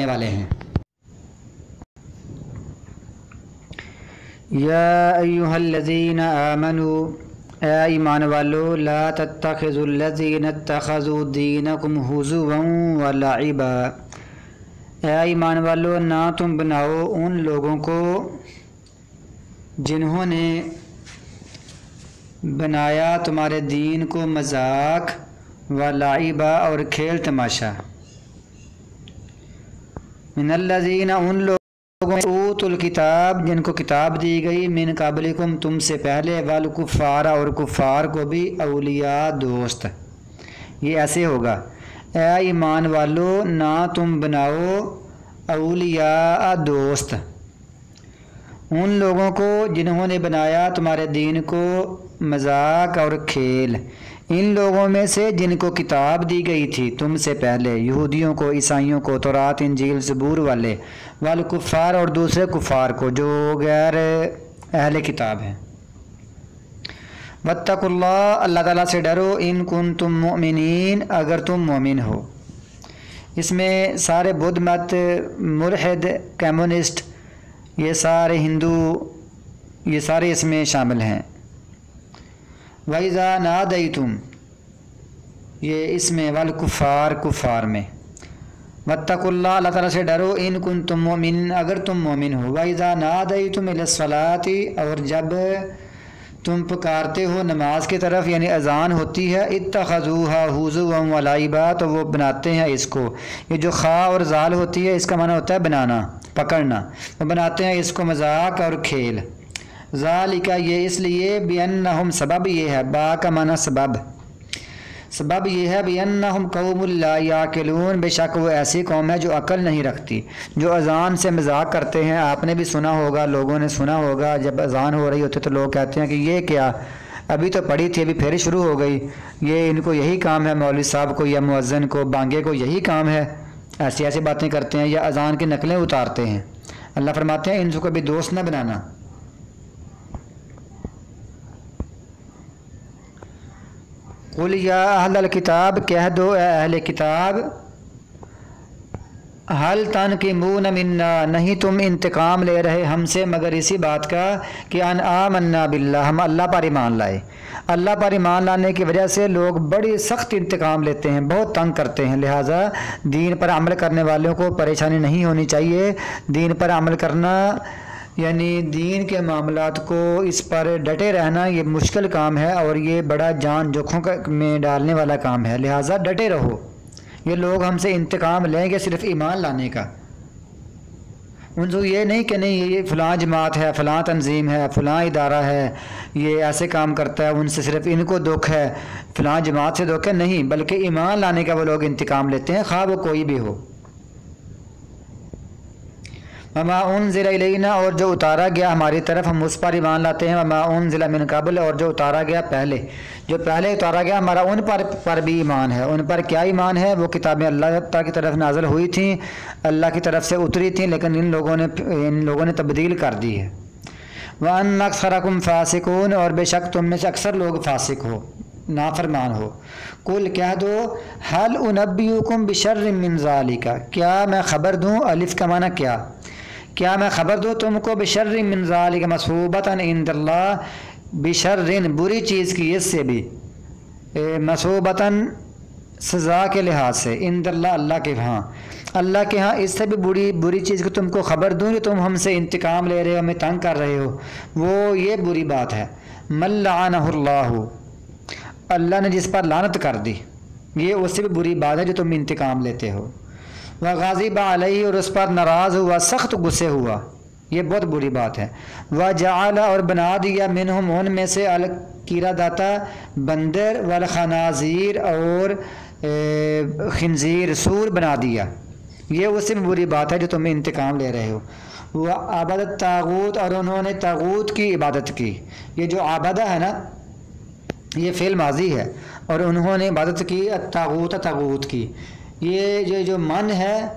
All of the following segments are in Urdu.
والے ہیں۔ یا ایھا الذین آمنوا، اے ایمان والو، لا تتخذوا الذین اتخذوا دینکم ہزوا ولعبا، اے ایمان والو نہ تم بناؤ ان لوگوں کو جنہوں نے بنایا تمہارے دین کو مذاق ولعبا اور کھیل تماشا، من الذین ان لوگوں میں اوتوا الکتاب جن کو کتاب دی گئی، من قبلکم تم سے پہلے، والکفار اور کفار کو بھی اولیاء دوست۔ یہ ایسے ہوگا، اے ایمان والو نہ تم بناؤ اولیاء دوست ان لوگوں کو جنہوں نے بنایا تمہارے دین کو مذاق اور کھیل، ان لوگوں میں سے جن کو کتاب دی گئی تھی تم سے پہلے، یہودیوں کو، عیسائیوں کو، تورات، انجیل، زبور والے، والکفار اور دوسرے کفار کو جو غیر اہل کتاب ہیں۔ واتقوا اللہ، اللہ تعالیٰ سے ڈرو، ان کنتم مؤمنین، اگر تم مومن ہو۔ اس میں سارے بدھ مت، ملحد، کمیونسٹ، یہ سارے ہندو، یہ سارے اس میں شامل ہیں۔ وَإِذَا نَادَيْتُمْ، یہ اس میں والکفار، کفار میں۔ واتقوا اللہ، اللہ تعالیٰ سے ڈرو، ان کنتم مؤمنین، اگر تم مومن ہو۔ وَإِذَا نَادَيْتُمْ إِلَى الصَّلَاةِ، اور جب تم پکارتے ہو نماز کی طرف، یعنی اذان ہوتی ہے، اتخذوها ہزوا ولعبا، تو وہ بناتے ہیں اس کو، یہ جو خا اور زال ہوتی ہے اس کا معنی ہوتا ہے بنانا، پکڑنا، وہ بناتے ہیں اس کو مذاق اور کھیل۔ ذالک، یہ اس لیے، بِأَنَّهُمْ، سبب یہ ہے، با کا معنی سبب یہ ہے، بِأَنَّهُمْ قَوْمٌ لَا يَعْقِلُونَ، بے شک وہ ایسی قوم ہے جو عقل نہیں رکھتی، جو اذان سے مذاق کرتے ہیں۔ آپ نے بھی سنا ہوگا، لوگوں نے سنا ہوگا، جب اذان ہو رہی ہوتی تو لوگ کہتے ہیں کہ یہ کیا، ابھی تو پڑھی تھی، ابھی پھر شروع ہو گئی، یہ ان کو یہی کام ہے، مولوی صاحب کو یا مؤذن کو، بانگے کو یہی کام ہے، ایسی باتیں کرتے ہیں، یا اذان کی نقلیں اتارتے ہیں۔ اللہ فرماتے ہیں ان کو بھی دوست نہ بنانا۔ قل یا اہل الکتاب، کہہ دو اے اہل کتاب، حل تنقمون منا، نہیں تم انتقام لے رہے ہم سے مگر اسی بات کا کہ ان آمنا باللہ، ہم اللہ پر ایمان لائے۔ اللہ پر ایمان لانے کی وجہ سے لوگ بڑی سخت انتقام لیتے ہیں، بہت تنگ کرتے ہیں، لہٰذا دین پر عمل کرنے والوں کو پریشانی نہیں ہونی چاہیے۔ دین پر عمل کرنا یعنی دین کے معاملات کو اس پر ڈٹے رہنا، یہ مشکل کام ہے اور یہ بڑا جان جوکھوں میں ڈالنے والا کام ہے، لہٰذا ڈٹے رہو۔ یہ لوگ ہم سے انتقام لیں گے صرف ایمان لانے کا، ان سے یہ نہیں کہ نہیں یہ فلاں جماعت ہے، فلاں تنظیم ہے، فلاں ادارہ ہے، یہ ایسے کام کرتا ہے، ان سے صرف ان کو دکھ ہے، فلاں جماعت سے دکھ ہے، نہیں، بلکہ ایمان لانے کا وہ لوگ انتقام لیتے ہیں، خواہ وہ کوئی بھی ہو۔ وما انزل الینا، اور جو اتارا گیا ہماری طرف ہم اس پر ایمان لاتے ہیں۔ وما انزل من قبل، اور جو اتارا گیا پہلے، جو پہلے اتارا گیا ہمارا ان پر بھی ایمان ہے۔ ان پر کیا ایمان ہے؟ وہ کتابیں اللہ تعالیٰ کی طرف نازل ہوئی تھیں، اللہ کی طرف سے اتری تھیں، لیکن ان لوگوں نے تبدیل کر دی ہے۔ وَأَنَّ أَكْثَرَكُمْ فَاسِقُونَ، اور بے شک تم میں سے اکثر لوگ فاسق ہو، نافرمان ہو۔ قل، کہہ دو، هل أنبئكم بشر من ذلك، کیا میں خبر دوں، الف کا معنی کیا میں خبر دوں تم کو، بشر من ذالک مثوبۃ عند اللہ، بشر بری چیز کی، اس سے بھی، مثوبۃ سزا کے لحاظ سے، عند اللہ اللہ کے ہاں، اللہ کے ہاں اس سے بھی بری چیز کو تم کو خبر دوں کہ تم ہم سے انتقام لے رہے ہو، ہمیں تنگ کر رہے ہو، وہ یہ بری بات ہے، من لعنہ اللہ، اللہ نے جس پر لعنت کر دی، یہ اس سے بھی بری بات ہے جو تم انتقام لیتے ہو۔ وغضب علیہ، اور اس پر ناراض ہوا، سخت غصے ہوا، یہ بہت بری بات ہے۔ وجعل، اور بنا دیا، منہم ان میں سے، القردۃ بندر، والخنازیر اور خنزیر سور بنا دیا، یہ اس سے بھی بری بات ہے جو تم انتقام لے رہے ہو۔ وعبد الطاغوت، اور انہوں نے طاغوت کی عبادت کی، یہ جو عابدہ ہے نا یہ فعل ماضی ہے، اور انہوں نے عبادت کی الطاغوت، طاغوت کی، یہ جو من ہے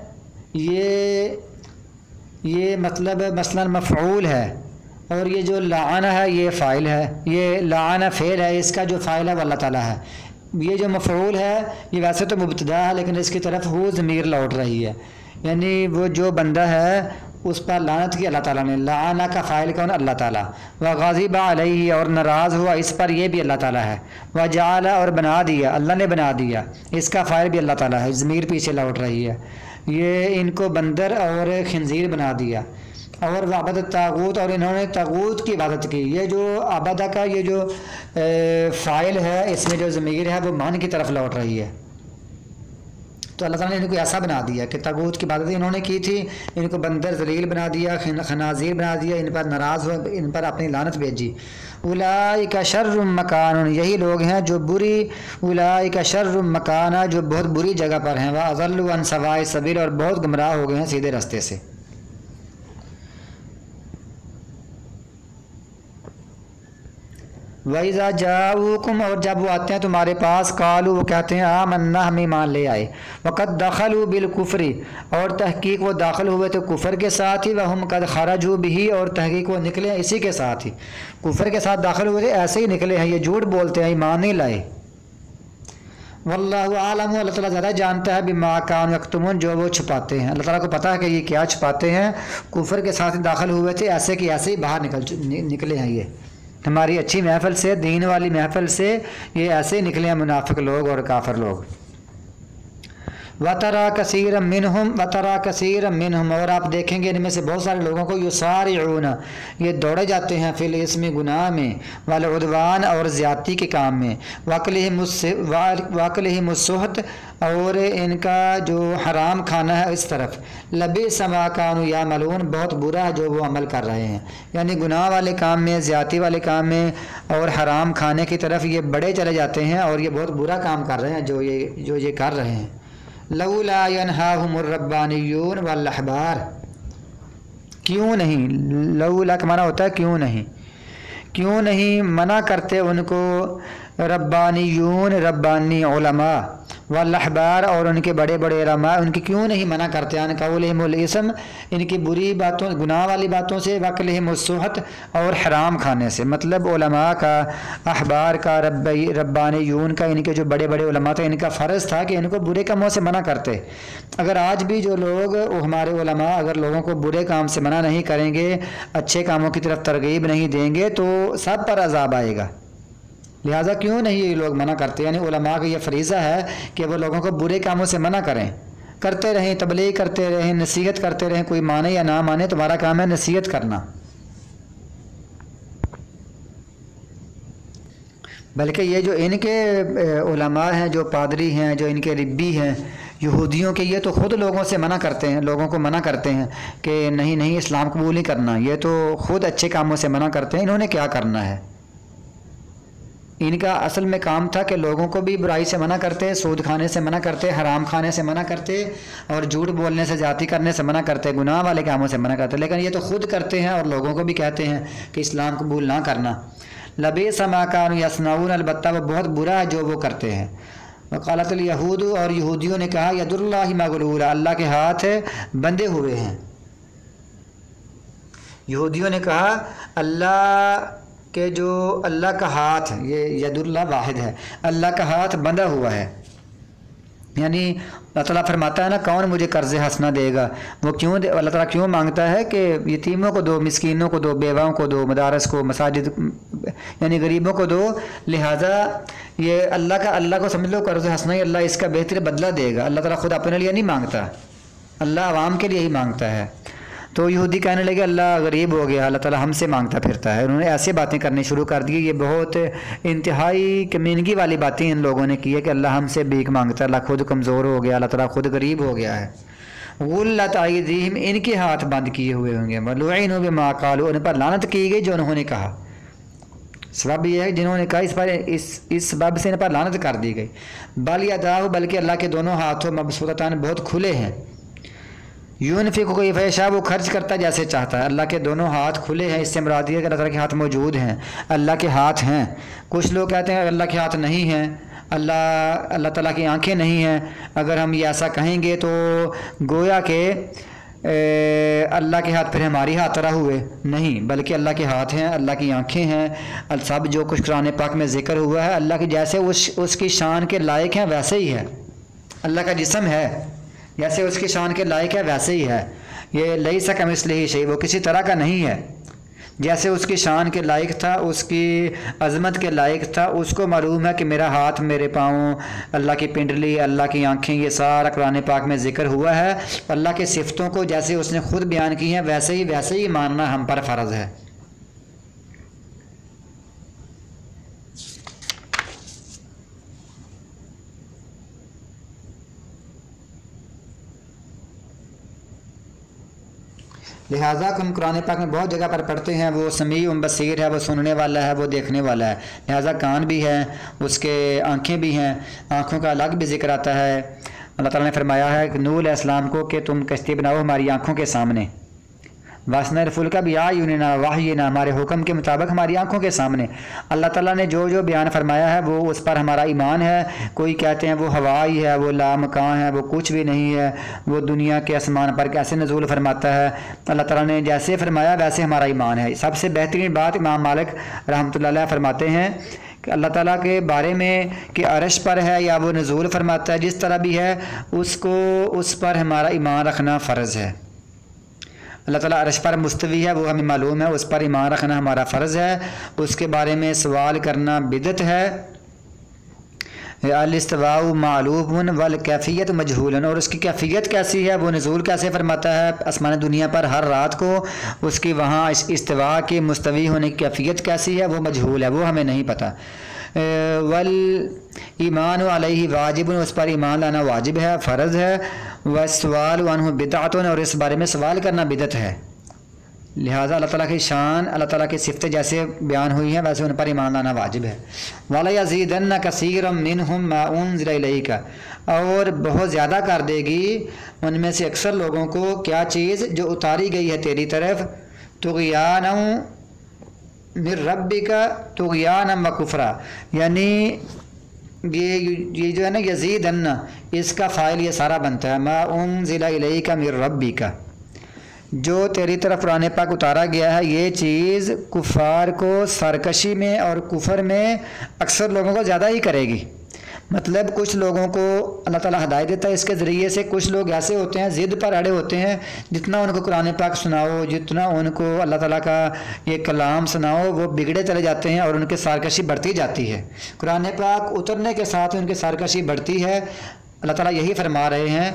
یہ مطلب مثلا مفعول ہے، اور یہ جو لعنہ ہے یہ فاعل ہے، یہ لعنہ فعل ہے، اس کا جو فاعل ہے وہ اللہ تعالیٰ ہے، یہ جو مفعول ہے یہ ویسے تو مبتدا ہے لیکن اس کی طرف ہو ضمیر لوٹ رہی ہے، یعنی وہ جو بندہ ہے اس پر لعنت کی اللہ تعالیٰ نے، لعانہ کا فاعل کون؟ اللہ تعالیٰ، وغضب علیہ اور ناراض ہوا اس پر یہ بھی اللہ تعالیٰ ہے، وجعل اور بنا دیا، اللہ نے بنا دیا، اس کا فاعل بھی اللہ تعالیٰ ہے، ضمیر پیچھے لوٹ رہی ہے، یہ ان کو بندر اور خنزیر بنا دیا، اور وعبد طاغوت اور انہوں نے طاغوت کی عبادت کی۔ یہ جو عبادہ کا یہ جو فاعل ہے اس میں جو ضمیر ہے وہ مان کی طرف لوٹ رہی ہے، تو اللہ تعالیٰ نے ان کو ایسا بنا دیا کہ طاغوت کی عبادت انہوں نے کی تھی، ان کو بندر ذلیل بنا دیا، خنازیر بنا دیا، ان پر ناراض ہو، ان پر اپنی لعنت بھیجی۔ اولئک شر مکان، یہی لوگ ہیں جو بری، اولئک شر مکانہ جو بہت بری جگہ پر ہیں، واضلوا عن سواء السبیل اور بہت گمراہ ہو گئے ہیں سیدھے راستے سے۔ وَإِذَا جَاءُوكُمْ اور جب وہ آتے ہیں تمہارے پاس، قالوا وہ کہتے ہیں آمنا ہم ایمان لے آئے، وقد دخلوا بالکفر اور تحقیق وہ داخل ہوئے تھے کفر کے ساتھ ہی، وہم قد خرجوا به اور تحقیق وہ نکلے ہیں اسی کے ساتھ ہی، کفر کے ساتھ داخل ہوئے تھے ایسے ہی نکلے ہیں، یہ جھوٹ بولتے ہیں، ایمان نہیں لائے۔ واللہ عالم، اللہ تعالیٰ زیادہ جانتا ہے بما کانوا یکتمون جو وہ چھپاتے ہیں، اللہ تعالیٰ کو پتہ ہے کہ یہ کیا چھپاتے ہیں، کفر کے ساتھ داخل ہوئے تھے ایسے کہ ایسے ہی باہر نکلے ہیں، یہ ہماری اچھی محفل سے، دین والی محفل سے یہ ایسے ہی نکلے ہیں منافق لوگ اور کافر لوگ۔ وَتَرَى كَثِيرًا مِّنْهُمْ اور آپ دیکھیں گے ان میں سے بہت سارے لوگوں کو يُسَارِعُونَ یہ دوڑے جاتے ہیں فی الاسم گناہ میں، والعدوان اور زیادتی کے کام میں، وَأَكْلِهِمُ السُّحْتَ اور ان کا جو حرام کھانا ہے اس طرف، لَبِئْسَ مَا كَانُوا يَعْمَلُونَ بہت برا ہے جو وہ عمل کر رہے ہیں، یعنی گناہ والے کام میں، زیادتی والے کام میں اور حرام کھانے کی طرف یہ بڑے چلے جاتے ہیں اور یہ بہت برا کام کر رہے ہیں جو یہ کر رہے ہیں۔ لولا ينهاهم الربانیون والاحبار، کیوں نہیں، لولا کا معنی ہوتا ہے کیوں نہیں منع کرتے ان کو ربانیون ربانی علماء، والاحبار اور ان کے بڑے بڑے علماء ان کی کیوں نہیں منع کرتے، ان قولہم الاسم ان کی بری باتوں گناہ والی باتوں سے، واکلہم السحت اور حرام کھانے سے، مطلب علماء کا، احبار کا، ربانیون کا، ان کے جو بڑے بڑے علماء تھے ان کا فرض تھا کہ ان کو برے کاموں سے منع کرتے۔ اگر آج بھی جو لوگ ہمارے علماء اگر لوگوں کو برے کام سے منع نہیں کریں گے، اچھے کاموں کی طرف ترغیب نہیں دیں گے تو سب پر عذاب آئے گا، لہٰذا کیوں نہیں یہ لوگ منع کرتے، یعنی علماء کا یہ فریضہ ہے کہ وہ لوگوں کو برے کاموں سے منع کریں، کرتے رہیں، تبلیغ کرتے رہیں، نصیحت کرتے رہیں، کوئی مانے یا نہ مانے تمہارا کام ہے نصیحت کرنا۔ بلکہ یہ جو ان کے علماء ہیں، جو پادری ہیں، جو ان کے ربی ہیں یہودیوں کے، یہ تو خود لوگوں سے منع کرتے ہیں، لوگوں کو منع کرتے ہیں کہ نہیں اسلام قبول نہیں کرنا، یہ تو خود اچھے کاموں سے منع کرتے ہیں، انہوں نے کیا کرنا ہے؟ ان کا اصل میں کام تھا کہ لوگوں کو بھی برائی سے منع کرتے، سود کھانے سے منع کرتے، حرام کھانے سے منع کرتے اور جھوٹ بولنے سے، زیادتی کرنے سے منع کرتے، گناہ والے کاموں سے منع کرتے، لیکن یہ تو خود کرتے ہیں اور لوگوں کو بھی کہتے ہیں کہ اسلام قبول نہ کرنا۔ لبئس ما كانوا يصنعون البتہ وہ بہت برا ہے جو وہ کرتے ہیں۔ وقالت الیہود اور یہودیوں نے کہا ید اللہ مغلولہ اللہ کے ہاتھ بندھے ہوئے ہیں، یہودیوں نے کہا اللہ کہ جو اللہ کا ہاتھ، یہ ید اللہ واحد ہے، اللہ کا ہاتھ بندھا ہوا ہے، یعنی اللہ تعالیٰ فرماتا ہے نا کون مجھے قرض حسنہ دے گا، وہ کیوں اللہ تعالیٰ کیوں مانگتا ہے کہ یتیموں کو دو، مسکینوں کو دو، بیواؤں کو دو، مدارس کو، مساجد یعنی غریبوں کو دو، لہٰذا یہ اللہ کو سمجھ لو قرض حسنہ ہی، اللہ اس کا بہتر بدلہ دے گا، اللہ تعالیٰ خود اپنے لیے نہیں مانگتا، اللہ عوام کے لیے ہی مانگتا ہے۔ تو یہودی کہنے لگے اللہ غریب ہو گیا، اللہ تعالیٰ ہم سے مانگتا پھرتا ہے، انہوں نے ایسے باتیں کرنی شروع کر دی، یہ بہت انتہائی کمینگی والی باتیں ان لوگوں نے کی ہے کہ اللہ ہم سے بھیک مانگتا ہے، اللہ خود کمزور ہو گیا، اللہ تعالیٰ خود غریب ہو گیا ہے۔ غلت ایدیہم ان کے ہاتھ بند کیے ہوئے ہوں گے، ولعنوا بما قالوا ان پر لعنت کی گئی جو انہوں نے کہا، سبب یہ ہے جنہوں نے کہا اس سبب سے ان پر لعنت کر دی گئی۔ بل یداہ بلکہ اللہ کے دونوں ہاتھوں مبسوطتان بہت کھلے ہیں، یونفق کیف یشاء وہ خرچ کرتا جیسے چاہتا ہے، اللہ کے دونوں ہاتھ کھلے ہیں، اس سے مراد یہ ہے کہ اللہ تعالیٰ کے ہاتھ موجود ہیں، اللہ کے ہاتھ ہیں۔ کچھ لوگ کہتے ہیں اللہ کے ہاتھ نہیں ہیں، اللہ تعالیٰ کی آنکھیں نہیں ہیں، اگر ہم یہ ایسا کہیں گے تو گویا کہ اللہ کے ہاتھ پھر ہماری ہاتھ طرح ہوئے، نہیں بلکہ اللہ کے ہاتھ ہیں، اللہ کی آنکھیں ہیں، سب جو کچھ قرآن پاک میں ذکر ہوا ہے اللہ کی جیسے اس کی شان کے لائق ہیں ویسے ہی ہے، اللہ کا جسم ہے جیسے اس کی شان کے لائق ہے ویسے ہی ہے، یہ لیس کمثلہ شیء، وہ کسی طرح کا نہیں ہے، جیسے اس کی شان کے لائق تھا، اس کی عظمت کے لائق تھا، اس کو معلوم ہے کہ میرا ہاتھ، میرے پاؤں، اللہ کی پنڈلی، اللہ کی آنکھیں، یہ سارا قرآن پاک میں ذکر ہوا ہے۔ اللہ کے صفتوں کو جیسے اس نے خود بیان کی ہیں ویسے ہی ماننا ہم پر فرض ہے۔ لہٰذا ہم قرآن پاک میں بہت جگہ پر پڑھتے ہیں وہ سمیع بصیر ہے، وہ سننے والا ہے، وہ دیکھنے والا ہے، لہٰذا کان بھی ہیں، اس کے آنکھیں بھی ہیں، آنکھوں کا الگ بھی ذکر آتا ہے۔ اللہ تعالیٰ نے فرمایا ہے کہ نوح علیہ السلام کو کہ تم کشتی بناؤ ہماری آنکھوں کے سامنے، واسنر الفلک بأعیننا وحینا، ہمارے حکم کے مطابق ہماری آنکھوں کے سامنے۔ اللہ تعالیٰ نے جو جو بیان فرمایا ہے وہ اس پر ہمارا ایمان ہے۔ کوئی کہتے ہیں وہ ہوا ہی ہے، وہ لامکان ہے، وہ کچھ بھی نہیں ہے، وہ دنیا کے آسمان پر کیسے نزول فرماتا ہے؟ اللہ تعالیٰ نے جیسے فرمایا ویسے ہمارا ایمان ہے۔ سب سے بہترین بات امام مالک رحمۃ اللہ علیہ فرماتے ہیں کہ اللہ تعالیٰ کے بارے میں کہ عرش پر ہے یا وہ نزول فرماتا ہے، جس طرح بھی ہے اس پر ہمارا ایمان رکھنا فرض ہے۔ اللہ تعالیٰ عرش پر مستوی ہے، وہ ہمیں معلوم ہے، اس پر ایمان رکھنا ہمارا فرض ہے۔ اس کے بارے میں سوال کرنا بدعت ہے۔ الاستواء معلوم والکیفیت مجہول، اور اس کی کیفیت کیسی ہے، وہ نزول کیسے فرماتا ہے آسمان دنیا پر ہر رات کو، اس کی وہاں استواء کے مستوی ہونے کی کیفیت کیسی ہے وہ مجہول ہے، وہ ہمیں نہیں پتہ۔ والایمان علیہ واجب، اس پر ایمان لانا واجب ہے، فرض ہے۔ والسؤال عنہ بدعۃ، اور اس بارے میں سوال کرنا بدعت ہے۔ لہٰذا اللہ تعالیٰ کی شان، اللہ تعالیٰ کی صفتیں جیسے بیان ہوئی ہیں ویسے ان پر ایمان لانا واجب ہے۔ وَلَيَزِيدَنَّ كَثِيرًا مِّنْهُمْ مَا أُنزِلَ إِلَيْكَ، اور بہت زیادہ کر دے گی ان میں سے اکثر لوگوں کو کیا چیز جو اتاری گئی ہے تیری طرف، طغیانا من ربک طغیانا وکفرا، یعنی یہ جو ہے نا یزیدن، اس کا فاعل یہ سارا بنتا ہے ما انزل الیک من ربک، جو تیری طرف قرآن پاک اتارا گیا ہے یہ چیز کفار کو سرکشی میں اور کفر میں اکثر لوگوں کو زیادہ ہی کرے گی۔ مطلب کچھ لوگوں کو اللہ تعالیٰ ہدایت دیتا ہے اس کے ذریعے سے، کچھ لوگ ایسے ہوتے ہیں ضد پر اڑے ہوتے ہیں، جتنا ان کو قرآن پاک سناؤ، جتنا ان کو اللہ تعالیٰ کا یہ کلام سناؤ وہ بگڑے چلے جاتے ہیں اور ان کے سرکشی بڑھتی جاتی ہے۔ قرآن پاک اترنے کے ساتھ ان کی سرکشی بڑھتی ہے۔ اللہ تعالیٰ یہی فرما رہے ہیں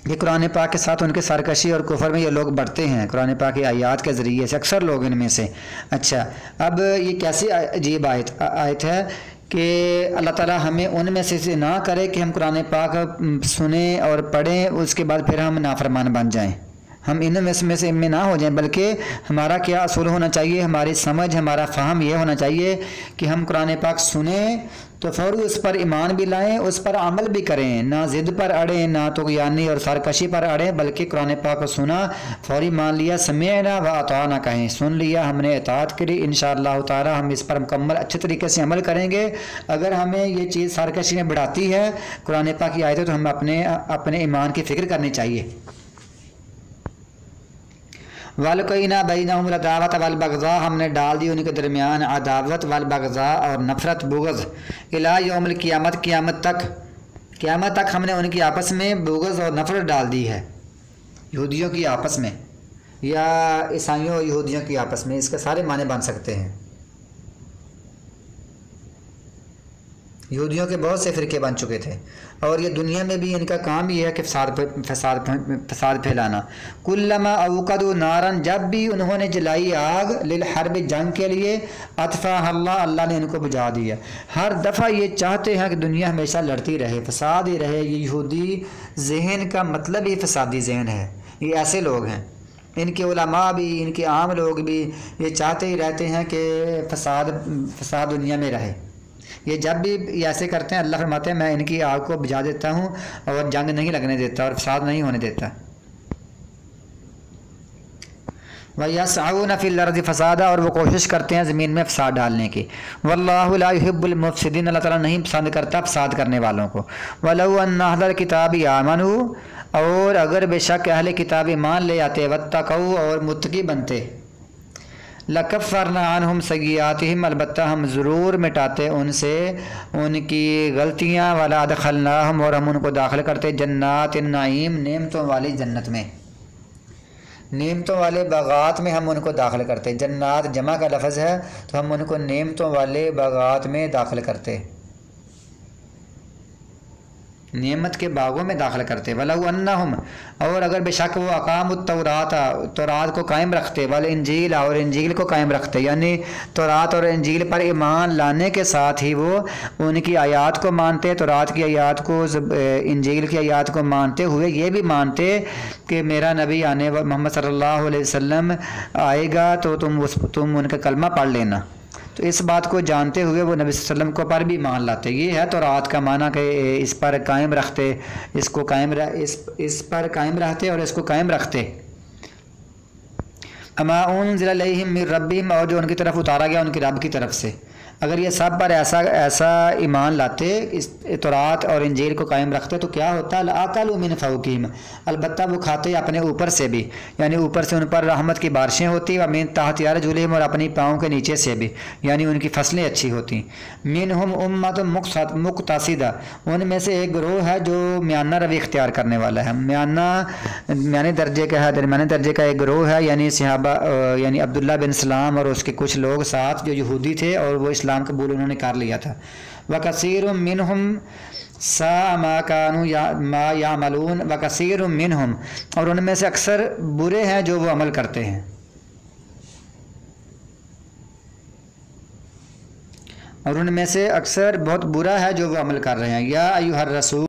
کہ قرآن پاک کے ساتھ ان کے سرکشی اور کفر میں یہ لوگ بڑھتے ہیں قرآن پاک کی آیات کے ذریعے سے، اکثر لوگ ان میں سے۔ اچھا، اب یہ کیسی عجیب آیت ہے کہ اللہ تعالیٰ ہمیں ان میں سے نہ کرے کہ ہم قرآن پاک سنیں اور پڑھیں اس کے بعد پھر ہم نافرمان بن جائیں، ہم ان میں سے نہ ہو جائیں، بلکہ ہمارا کیا اصول ہونا چاہیے، ہماری سمجھ، ہمارا فہم یہ ہونا چاہیے کہ ہم قرآن پاک سنیں تو فوری اس پر ایمان بھی لائیں، اس پر عمل بھی کریں، نہ ضد پر اڑیں، نہ طغیانی اور سرکشی پر اڑیں، بلکہ قرآن پاک کو سنا، فوری مان لیا، سمعنا و اطعنا کہیں، سن لیا، ہم نے اطاعت کری، انشاءاللہ تعالی ہم اس پر مکمل اچھے طریقے سے عمل کریں گے۔ اگر ہمیں یہ چیز سرکشی میں بڑھاتی ہے قرآن پاک کی آیتیں تو ہم اپنے ایمان کی فکر کرنی چاہیے۔ وَلْقَيْنَا بَيْنَهُمُ الْعَدَاوَةَ وَالْبَغْضَاءَ، ہم نے ڈال دی ان کے درمیان عداوت والبغضاء اور نفرت بغض، اِلَىٰ یوم القیامت، قیامت تک ہم نے ان کی آپس میں بغض اور نفرت ڈال دی ہے، یہودیوں کی آپس میں یا عیسائیوں اور یہودیوں کی آپس میں، اس کے سارے معنی بن سکتے ہیں۔ یہودیوں کے بہت سے فرقے بن چکے تھے اور یہ دنیا میں بھی ان کا کام یہ ہے کہ فساد پھیلانا۔ کلما اوقدوا نارا، جب بھی انہوں نے جلائی آگ، للحرب، جنگ کے لیے، اطفاها اللہ نے ان کو بجھا دیا۔ ہر دفعہ یہ چاہتے ہیں کہ دنیا ہمیشہ لڑتی رہے، فساد ہی رہے۔ یہ یہودی ذہن کا مطلب ہی فسادی ذہن ہے، یہ ایسے لوگ ہیں، ان کے علماء بھی، ان کے عام لوگ بھی یہ چاہتے ہی رہتے ہیں کہ فساد دنیا میں رہے۔ یہ جب بھی ایسے کرتے ہیں اللہ فرماتے ہیں میں ان کی آگ کو بجھا دیتا ہوں اور جنگ نہیں لگنے دیتا اور فساد نہیں ہونے دیتا۔ وَيَسْعَوْنَ فِي الْأَرْضِ فَسَادًا، اور وہ کوشش کرتے ہیں زمین میں فساد ڈالنے کی۔ وَاللَّهُ لَا يُحِبُّ الْمُفْسِدِينَ، اللہ تعالیٰ نہیں پسند کرتا فساد کرنے والوں کو۔ وَلَوْ أَنَّ أَهْلَ الْكِتَابِ آمَنُوا، اور اگر بے شک اہل کتاب ایمان لے آتے، وَاتَّقَوْا، اور متقی بنتے، لکفرنا عنہم سیئاتہم، البتہ ہم ضرور مٹاتے ان سے ان کی غلطیاں، ولا ادخلناہم، اور ہم ان کو داخل کرتے جنات النعیم، نعمتوں والی جنت میں، نعمتوں والے باغات میں ہم ان کو داخل کرتے۔ جنات جمع کا لفظ ہے تو ہم ان کو نعمتوں والے باغات میں داخل کرتے، نعمت کے باغوں میں داخل کرتے۔ وَلَوْ أَنَّهُمْ، اور اگر بے شک وہ اقاموا التوراۃ، تورات کو قائم رکھتے، والانجیل، اور انجیل کو قائم رکھتے، یعنی تورات اور انجیل پر ایمان لانے کے ساتھ ہی وہ ان کی آیات کو مانتے، تورات کی آیات کو، انجیل کی آیات کو مانتے ہوئے یہ بھی مانتے کہ میرا نبی آنے محمد صلی اللہ علیہ وسلم آئے گا تو تم ان کا کلمہ پڑھ لینا، تو اس بات کو جانتے ہوئے وہ نبی صلی اللہ علیہ وسلم کو پر بھی مان لاتے۔ یہ ہے تورات کا معنی کہ اس پر قائم رکھتے، اس پر قائم رہتے اور اس کو قائم رکھتے۔ اما انزل الیہم من ربہم، اور جو ان کی طرف اتارا گیا ان کی رب کی طرف سے، اگر یہ سب پر ایسا ایمان لاتے، اس تورات اور انجیل کو قائم رکھتے تو کیا ہوتا؟ لَأَكَلُوا مِنْ فَوْقِهِمْ، البتہ وہ کھاتے اپنے اوپر سے بھی، یعنی اوپر سے ان پر رحمت کی بارشیں ہوتی، وَمِن تَحْتِ أَرْجُلِهِمْ، اور اپنی پاؤں کے نیچے سے بھی، یعنی ان کی فصلیں اچھی ہوتی۔ مِنْهُمْ أُمَّةٌ مُقْتَصِدَةٌ، ان میں سے ایک گروہ ہے جو میانہ روی اختیار کرنے والا ہے، میانے درجے کا ہے، درمیانے درجے کا ایک گروہ ہے، یعنی صحابہ، یعنی عبداللہ بن سلام اور اس کے کچھ لوگ ساتھ جو یہودی تھے اور وہ اسلام قبول انہوں نے کر لیا تھا۔ وَكَثِيرٌ مِّنْهُمْ سَاءَ مَا كَانُوا مَا يَعْمَلُونَ، وَكَثِيرٌ مِّنْهُمْ، اور ان میں سے اکثر برے ہیں جو وہ عمل کرتے ہیں، اور ان میں سے اکثر بہت برا ہے جو وہ عمل کر رہے ہیں۔ یا ایھا الرسول